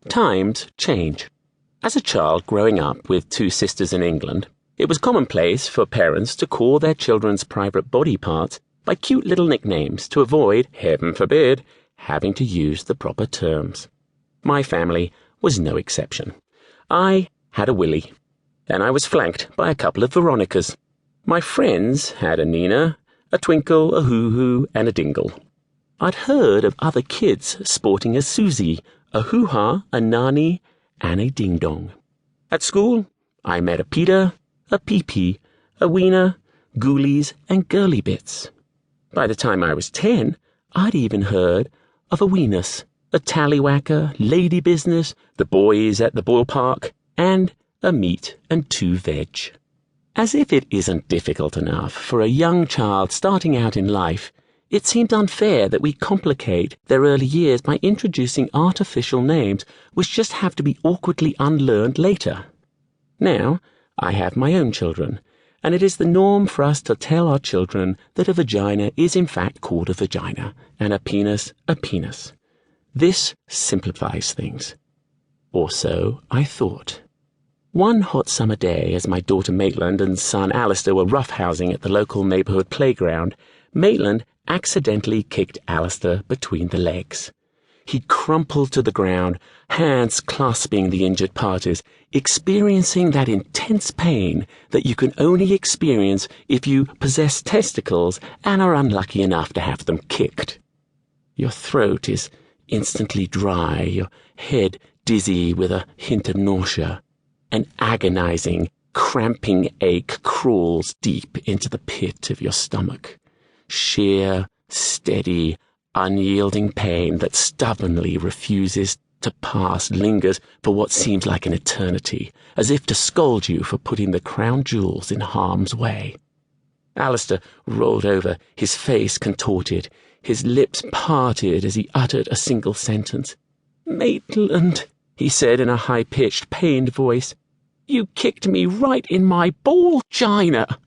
Times change. As a child growing up with two sisters in England, it was commonplace for parents to call their children's private body parts by cute little nicknames to avoid, heaven forbid, having to use the proper terms. My family was no exception. I had a Willie, and I was flanked by a couple of Veronicas. My friends had a Nina, a Twinkle, a Hoo-Hoo, and a Dingle. I'd heard of other kids sporting a Susie, a Hoo-Ha, a Nani, and a Ding-Dong. At school, I met a Peter, a Pee-Pee, a Wiener, Ghoulies, and Girly Bits. By the time I was 10, I'd even heard of a Weenus, a Tallywhacker, Lady Business, the Boys at the Ballpark, and a Meat and Two Veg. As if it isn't difficult enough for a young child starting out in life, it seems unfair that we complicate their early years by introducing artificial names which just have to be awkwardly unlearned later. Now, I have my own children, and it is the norm for us to tell our children that a vagina is in fact called a vagina, and a penis a penis. This simplifies things. Or so I thought. One hot summer day, as my daughter Maitland and son Alistair were roughhousing at the local neighbourhood playground, Maitland accidentally kicked Alistair between the legs. He crumpled to the ground, hands clasping the injured parties, experiencing that intense pain that you can only experience if you possess testicles and are unlucky enough to have them kicked. Your throat is instantly dry, your head dizzy with a hint of nausea. An agonizing, cramping ache crawls deep into the pit of your stomach. Sheer, steady, unyielding pain that stubbornly refuses to pass lingers for what seems like an eternity, as if to scold you for putting the crown jewels in harm's way. Alistair rolled over, his face contorted, his lips parted as he uttered a single sentence. "Maitland," he said in a high-pitched, pained voice, "you kicked me right in my ball-gina."